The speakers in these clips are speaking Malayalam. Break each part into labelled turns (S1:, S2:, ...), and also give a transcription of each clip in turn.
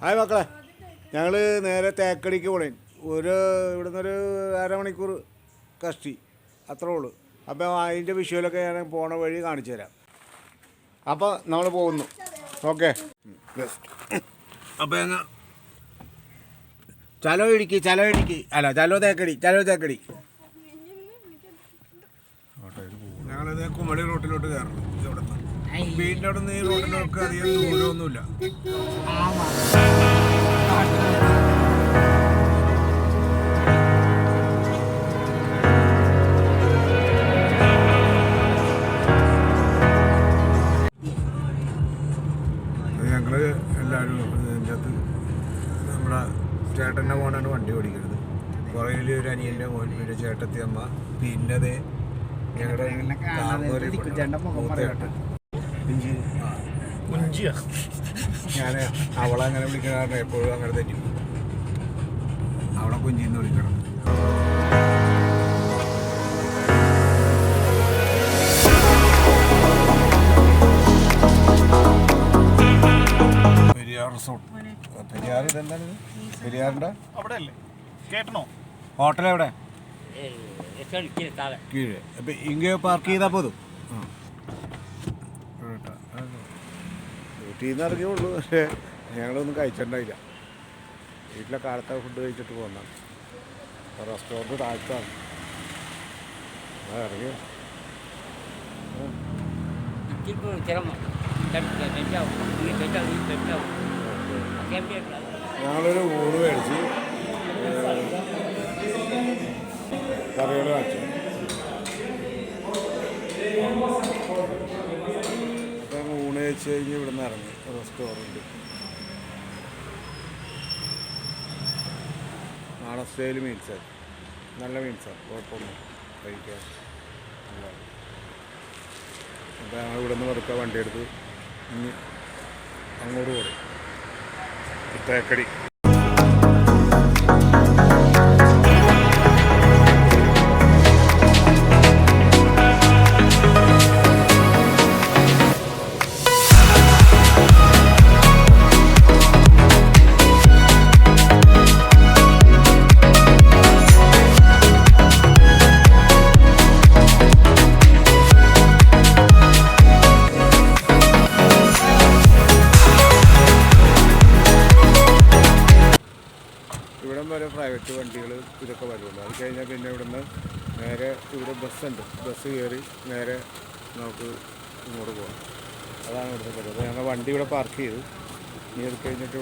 S1: ഹായ് മക്കളെ, ഞങ്ങൾ നേരെ തേക്കടിക്ക് പോണേ. ഇവിടുന്ന് ഒരു അരമണിക്കൂർ കഷ്ടി അത്രേ ഉള്ളൂ. അപ്പോൾ അതിൻ്റെ വിഷ്വലൊക്കെ ഞാൻ പോണ വഴി കാണിച്ചു തരാം. അപ്പോൾ നമ്മൾ പോകുന്നു. ഓക്കെ, അപ്പോൾ ഞങ്ങൾ ചലോ തേക്കടി. ഞങ്ങളിത് കുമളി റോട്ടിലോട്ട് കയറണം. ഇവിടുന്ന് വീടിൻ്റെ അവിടെ നിന്ന് ഈ റോഡിലൊക്കെ അധികം ദൂരമൊന്നുമില്ല. ഞങ്ങൾ എല്ലാവരും ഇതിൻ്റെ അകത്ത് നമ്മുടെ ചേട്ടൻ്റെ മോനാണ് വണ്ടി ഓടിക്കുന്നത്. പുറകിൽ ഒരു അനിയൻ്റെ മോൻ, പിന്നെ ചേട്ടത്തി അമ്മ, പിന്നെ അത് ഞങ്ങളുടെ ഞാൻ അവളെ അങ്ങനെ വിളിക്കുന്ന കാരണം എപ്പോഴും അങ്ങനെ തെറ്റി അവളെ കുഞ്ചിന്ന് വിളിക്കണം. പെരിയാർ റിസോർട്ട്. പെരിയാർ ഇതെന്താണ്? പെരിയാറിൻ്റെ അവിടെ അല്ലേ ഹോട്ടൽ? എവിടെ? കീഴേ. അപ്പം ഇങ്ങനെ പാർക്ക് ചെയ്താൽ പോതും. വീട്ടിൽ നിന്ന് ഇറങ്ങിയുള്ളൂ. പക്ഷേ ഞങ്ങളൊന്നും കഴിച്ചിട്ടുണ്ടായില്ല. വീട്ടിലെ കാലത്തെ ഫുഡ് കഴിച്ചിട്ട് പോകുന്നതാണ്. റെസ്റ്റോറൻറ്റ് താഴ്ത്താണ്. ഇറങ്ങി ഞങ്ങളൊരു ഊണ് മേടിച്ച് കറികൾ കാണിച്ചു. അപ്പം ഊണ് കഴിച്ച് കഴിഞ്ഞ് ഇവിടെ നിന്ന് ഇറങ്ങി. റെസ്റ്റോറൻറ്റ് നാടൻ സ്റ്റൈൽ മീൽസ്, നല്ല മീൽസാണ്, കുഴപ്പമൊന്നും കഴിക്കാൻ. അപ്പോൾ ഞങ്ങൾ ഇവിടെ നിന്ന് വെറുതെ വണ്ടി എടുത്ത് ഇനി അങ്ങോട്ട് പോയി തേക്കടി. ഇവിടം വരെ പ്രൈവറ്റ് വണ്ടികൾ ഇതൊക്കെ വരുള്ളൂ. അത് കഴിഞ്ഞാൽ പിന്നെ ഇവിടുന്ന് നേരെ ഇവിടെ ബസ്സുണ്ട്. ബസ് കയറി നേരെ നമുക്ക് ഇങ്ങോട്ട് പോകാം. അതാണ് ഇവിടുത്തെ പരിപാടി. ഞങ്ങൾ വണ്ടി ഇവിടെ പാർക്ക് ചെയ്തു. ഇനി അത് കഴിഞ്ഞിട്ട്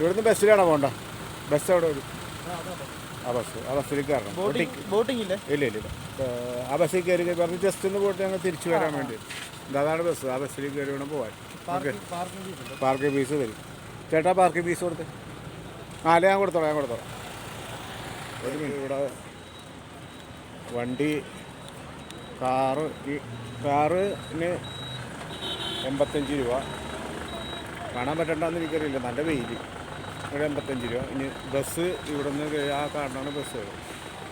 S1: ഇവിടുന്ന് ബസ്സിലാണോ പോകണ്ട? ബസ് അവിടെ വരും. ആ ബസ്സിലേക്ക് കയറണം. ബോട്ടിംഗ് ഇല്ല. ആ ബസ്സിൽ കയറി പറഞ്ഞ് ജസ്റ്റ് ഒന്ന് പോയിട്ട് ഞങ്ങൾ തിരിച്ചു വരാൻ വേണ്ടി. അതാണ് ബസ്. ആ ബസ്സിലേക്ക് കയറി വേണം പോകാൻ. ഓക്കെ, പാർക്കിംഗ് ഫീസ് തരും. ചേട്ടാ പാർക്കിംഗ് ഫീസ് കൊടുത്ത്. അല്ലേ, ഞാൻ കൊടുത്തോളാം. ഒരു മിനിറ്റ്. ഇവിടെ വണ്ടി കാറിന് 85 രൂപ. കാണാൻ പറ്റണ്ടെന്ന് എനിക്കറിയില്ല, നല്ല വെയിൽ. ഇവിടെ 85 രൂപ. ഇനി ബസ് ഇവിടെ നിന്ന് ആ കാറിനാണ് ബസ്.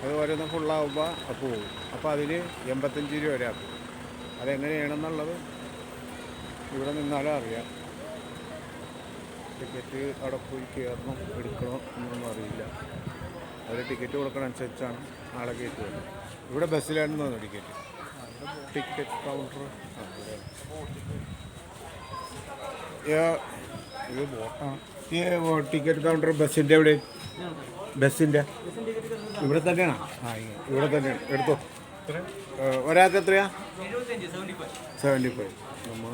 S1: അത് ഓരോന്ന് ഫുള്ളാകുമ്പോൾ അപ്പോൾ പോകും. അപ്പോൾ അതിന് 85 രൂപ വരെ ആക്കും. അതെങ്ങനെയാണെന്നുള്ളത് ഇവിടെ നിന്നാലും അറിയാം. ടിക്കറ്റ് അവിടെ പോയി കയറണോ എടുക്കണോ എന്നൊന്നും അറിയില്ല. അവർ ടിക്കറ്റ് കൊടുക്കണ അനുസരിച്ചാണ് ആളെ കയറ്റുന്നത്. ഇവിടെ ബസ്സിലാണെന്ന് തോന്നുന്നു ടിക്കറ്റ് കൗണ്ടർ. ഇത് ബോട്ടാണ്. ഈ ടിക്കറ്റ് കൗണ്ടർ ബസ്സിൻ്റെ എവിടെ? ബസ്സിൻ്റെ ഇവിടെ തന്നെയാണോ? ഇവിടെ തന്നെയാണ്. എടുത്തോ. ഒരാൾക്ക് എത്രയാ? 75. നമ്മൾ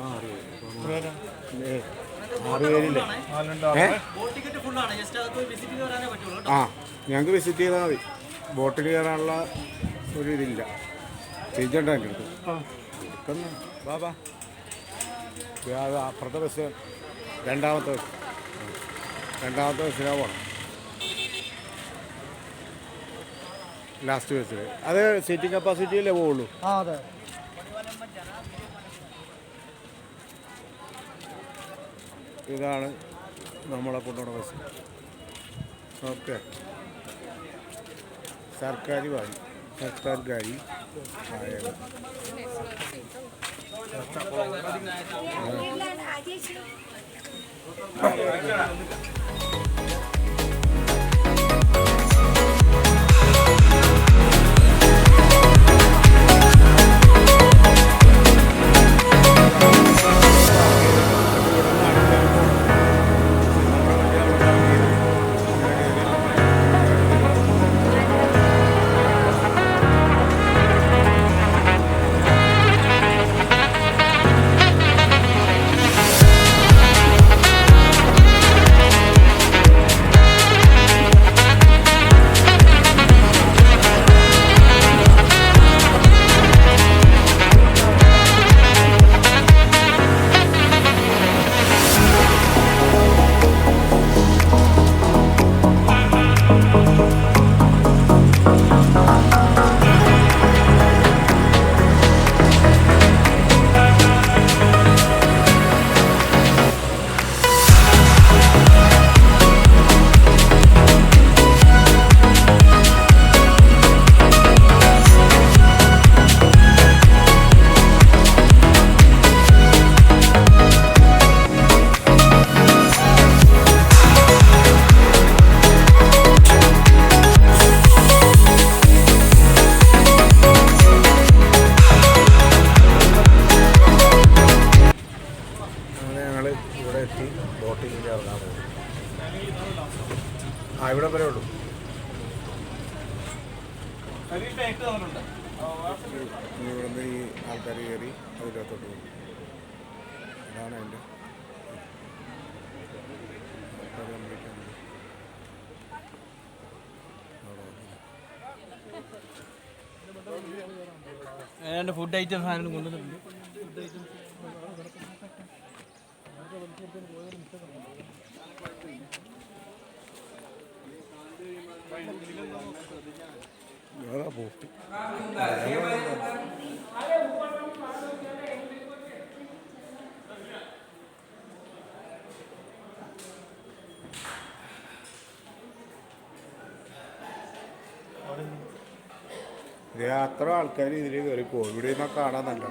S1: 6 പേരില്ലേ? ഞങ്ങൾക്ക് വിസിറ്റ് ചെയ്താൽ മതി. ബോട്ടിൽ കയറാനുള്ള ഒരു ഇതില്ല. ചേച്ചിണ്ട എൻ്റെ അടുത്ത് ബാബാ. അപ്പുറത്തെ ബസ് രണ്ടാമത്തെ ബസ്സിനാണ് പോകണം. ലാസ്റ്റ് ബസ്സിൽ അത് സീറ്റിംഗ് കപ്പാസിറ്റിയിലേ പോവുള്ളൂ. ഇതാണ് നമ്മളെ കൊണ്ടുപോകുന്ന ബസ്. ഓക്കെ, സർക്കാർ ഗാഡി ആയത്. ഇവിടെ വരെ ഉള്ളൂ. ഇവിടുന്ന് ഈ ആൾക്കാർ കയറി അതിനകത്തോട്ട് പോകും. അതാണ് അതിൻ്റെ
S2: ഏതാണ്ട് ഫുഡ് ഐറ്റം സാധനം കൊണ്ടുവന്നിട്ടുണ്ട്.
S1: പോട്ട് അത്ര ആൾക്കാർ ഇതിൽ കയറി പോകും. ഇവിടെ നിന്നൊക്കെ കാണാൻ നല്ല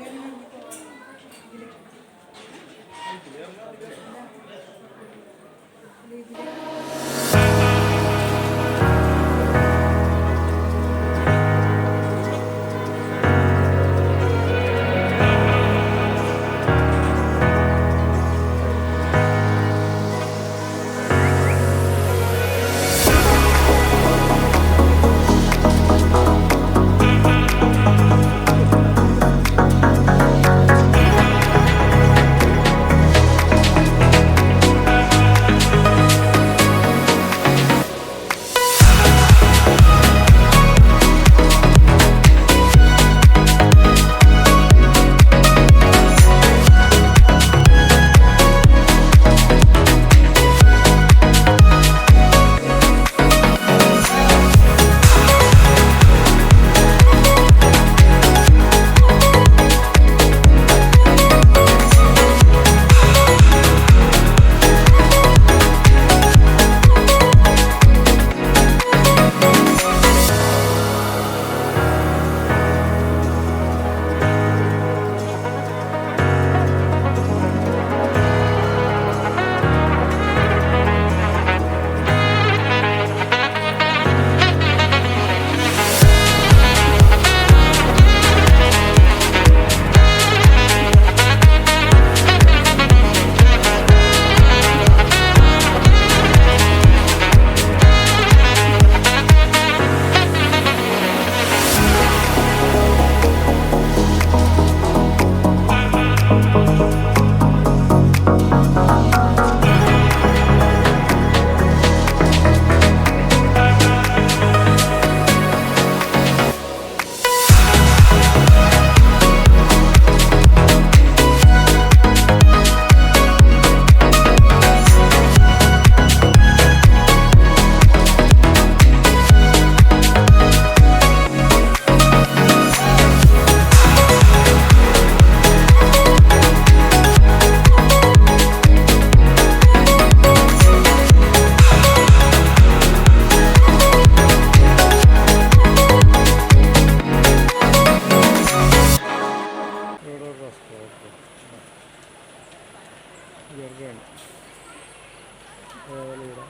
S1: അതേപോലെ ഇവിടെ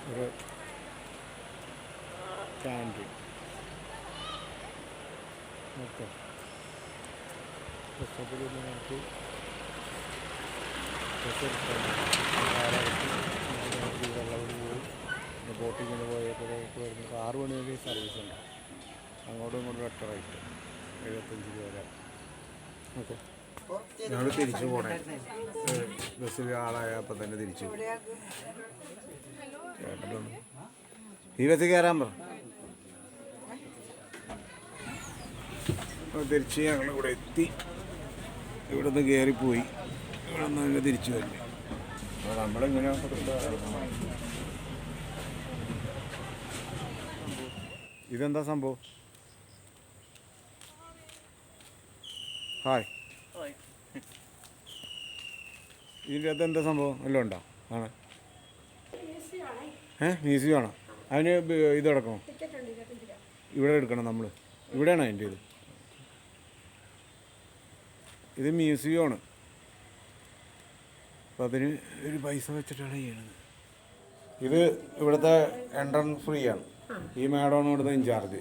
S1: ഒരു ക്യാൻറ്റീൻ. ഓക്കെ, ബസ്സപ്പിൽ നമുക്ക് വെള്ളപടി പോയി ബോട്ടിങ്ങിന് പോയപ്പോൾ വരുന്നത് 6 മണി വരെ സർവീസ് ഉണ്ട്. അങ്ങോട്ടും ഇങ്ങോട്ടും ഒറ്റ റേറ്റ് 75 രൂപ വരെ. ഓക്കെ, ഞങ്ങൾ തിരിച്ചു പോണേ. ബസ്സിൽ ആളായപ്പോൾ തന്നെ തിരിച്ചു കേട്ടിട്ടുണ്ട്. ഈ ബസ്സിൽ കയറാൻ പറ. തിരിച്ച് ഞങ്ങൾ ഇവിടെ എത്തി. ഇവിടെ നിന്ന് കയറിപ്പോയി. ഇവിടെ നിന്ന് തന്നെ തിരിച്ചു വരില്ല. അപ്പോൾ നമ്മളിങ്ങനെ ഇതെന്താ സംഭവം? ഹായ്, ഇതിൻ്റെ അകത്ത് എന്താ സംഭവം? എല്ലാം ഉണ്ടോ? ആണ് മ്യൂസിയം ആണോ? അതിന് ഇത് എടുക്കണോ? ഇവിടെ എടുക്കണം നമ്മൾ. ഇവിടെയാണോ അതിൻ്റെ ഇത് മ്യൂസിയമാണ്. അപ്പം അതിന് ഒരു പൈസ വെച്ചിട്ടാണ് ചെയ്യണത്. ഇത് ഇവിടുത്തെ എൻട്രൻസ് ഫ്രീ ആണ്. ഈ മാഡമാണ് ഇവിടുത്തെ ഇൻചാർജ്.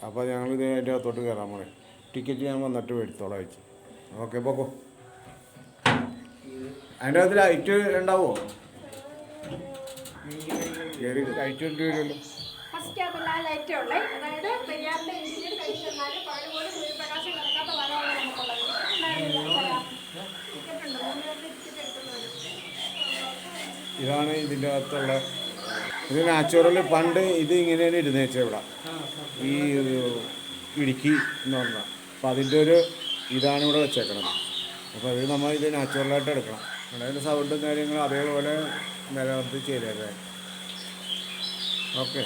S1: അപ്പോൾ ഞങ്ങളിത് അതിൻ്റെ അകത്തോട്ട് കയറാൻ പോണേ. ടിക്കറ്റ് ഞാൻ വന്നിട്ട് മേടിച്ചോളാം വെച്ച്. ഓക്കെ, പോക്കോ. അതിൻ്റെ അകത്ത് ലൈറ്റ് ഉണ്ടാവുമോ? കയറി ലൈറ്റ് ഇട്ട് വരുമല്ലോ. ഇതാണ് ഇതിൻ്റെ അകത്തുള്ള. ഇത് നാച്ചുറൽ. പണ്ട് ഇത് ഇങ്ങനെയാണ് ഇരുന്നേച്ചത് ഇവിടെ, ഈ ഇടുക്കി എന്ന് പറഞ്ഞാൽ. അപ്പം അതിൻ്റെ ഒരു ഇതാണ് ഇവിടെ വെച്ചേക്കണത്. അപ്പോൾ അത് നമ്മൾ ഇത് നാച്ചുറലായിട്ട് എടുക്കണം. അതായത് സൗണ്ടും കാര്യങ്ങളും അതേപോലെ നിലനിർത്തി ചെയ്തേക്കെ. ഓക്കെ,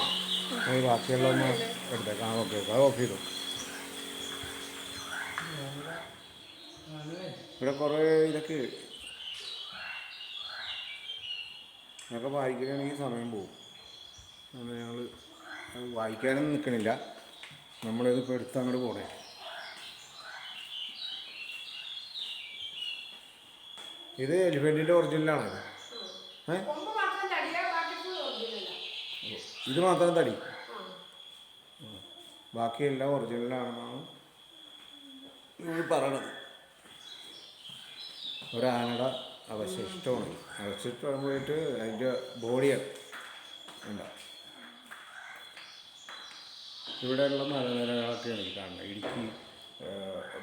S1: ബാക്കിയുള്ള ഒന്ന് എടുത്തേക്കാം. ഓക്കെ, അത് ഓഫ് ചെയ്തു. ഇവിടെ കുറേ ഇതൊക്കെ ഞങ്ങൾക്ക് വായിക്കുകയാണെങ്കിൽ സമയം പോകും. അത് ഞങ്ങൾ വായിക്കാനൊന്നും നിൽക്കണില്ല. നമ്മളിതിപ്പോൾ എടുത്ത് അങ്ങോട്ട് പോകണേ. ഇത് എലിഫൻറ്റിൻ്റെ ഒറിജിനലാണ്. ഇത് മാത്രം തടി, ബാക്കിയെല്ലാം ഒറിജിനലാണെന്നാണ് പറയണത്. ഒരാനയുടെ അവശിഷ്ടമാണ്. അവശിഷ്ടം പോയിട്ട് അതിൻ്റെ ബോഡിയാണ് ഉണ്ടാവും. ഇവിടെയുള്ള മലനിരകളൊക്കെയാണ് ഈ കാണുന്നത്. ഇടുക്കി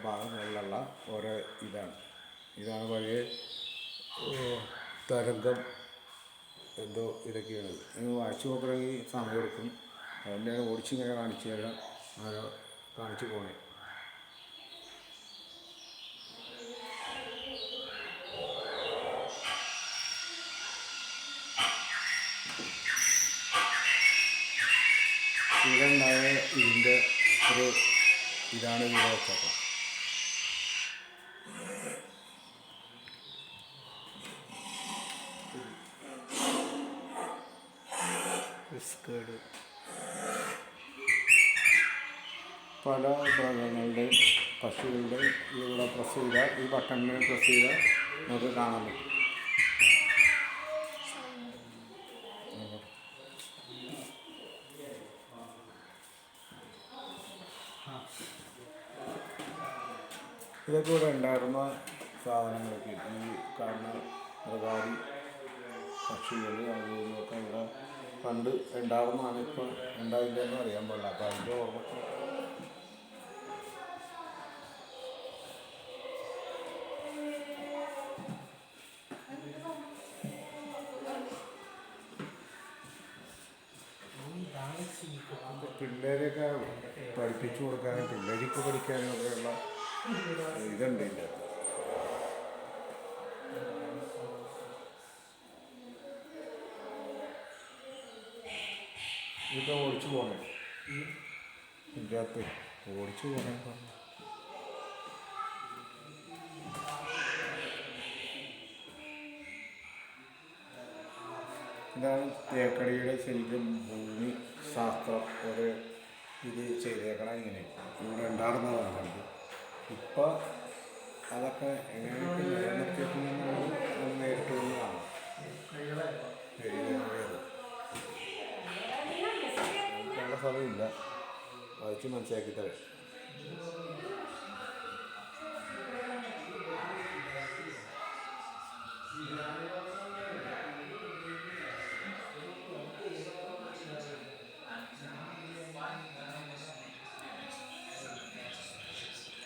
S1: ഭാഗങ്ങളിലുള്ള ഓരോ ഇതാണ് പഴയ തരംഗം എന്തോ ഇതൊക്കെയാണ്. വായിച്ചു നോക്കണമെങ്കിൽ സമയം എടുക്കും. അതിൻ്റെ ഓടിച്ചിങ്ങനെ കാണിച്ചു തരാം. കാണിച്ചു പോണേ. ഇവിടെ ഉണ്ടായ ഇതിൻ്റെ ഒരു ഇതാണ് ഇവിടെ വെച്ചപ്പോൾ. പല മൃഗങ്ങളുടെ പശുക്കളുടെ ഇവിടെ പ്രസ് ചെയ്താൽ, ഈ ബട്ടണിൽ പ്രസ് ചെയ്താൽ നമുക്ക് കാണാൻ പറ്റും. ഇതൊക്കെ ഇവിടെ ഉണ്ടായിരുന്ന സാധനങ്ങളൊക്കെ ഈ കാണുന്ന മൃഗാദി പക്ഷികൾ അതുമൊക്കെ ഇവിടെ പണ്ട് ഉണ്ടായിരുന്നതാണ്. ഇപ്പം ഉണ്ടായില്ലെന്ന് അറിയാൻ പാടില്ല. അപ്പം അതിൻ്റെ ഓർമ്മ പിള്ളേരെയൊക്കെ പഠിപ്പിച്ചു കൊടുക്കാനും പിള്ളേർക്ക് പഠിക്കാനും ഒക്കെയുള്ള ഇതുണ്ട് ഇതിൻ്റെ. ഇതൊക്കെ ഓടിച്ചു പോകണേ. ഇതിൻ്റെ അകത്ത് ഓടിച്ചു പോകണേ. ഇതാണ് തേക്കടിയുടെ ശരിക്കും ഭൂമി ശാസ്ത്രം ഒരു ഇത് ചെയ്തേക്കണം. ഇങ്ങനെ ഇവിടെ ഉണ്ടാകുന്നതാണ്. ഇപ്പോൾ അതൊക്കെ എങ്ങനെയൊക്കെ നിലനിർത്തിയിട്ടുണ്ടെന്നുള്ളത് നേരിട്ട് കാണാം. അറിയില്ല, വായിച്ച് മനസ്സിലാക്കി തരാം.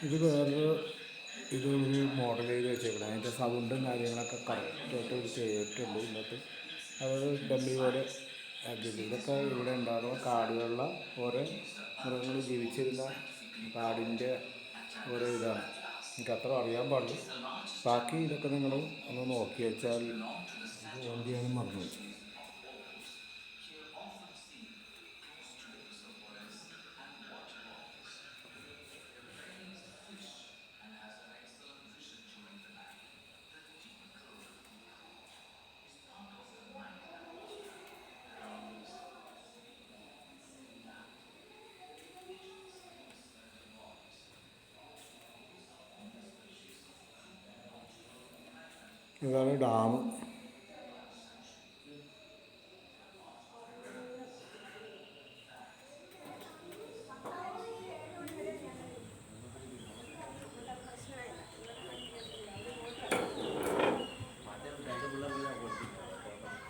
S1: ഇത് വേറൊരു ഒരു മോഡൽ ചെയ്ത് വെച്ചേക്കണം. അതിൻ്റെ സൗണ്ടും കാര്യങ്ങളൊക്കെ കറക്റ്റായിട്ട് ഇത് ചെയ്തിട്ടുണ്ട്. ഇന്നത്തെ അതൊരു ഡമ്മി പോലെ ആക്കിയിട്ട് ഇതൊക്കെ ഇവിടെ ഉണ്ടാകുന്ന കാടുകളിലെ ഓരോ മൃഗങ്ങൾ ജീവിച്ചിരുന്ന കാടിൻ്റെ ഓരോ ഇതാണ്. എനിക്ക് അത്ര അറിയാൻ പാടില്ല. ബാക്കി ഇതൊക്കെ നിങ്ങൾ ഒന്ന് നോക്കി വെച്ചാൽ എന്ത് ചെയ്യാനും മറന്നു. ഇതാണ് ഡാം.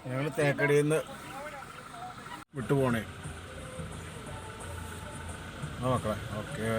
S1: ഞങ്ങൾ തേക്കടിയിൽ നിന്ന് വിട്ടുപോണേ. ആ മക്കളെ, ഓക്കെ.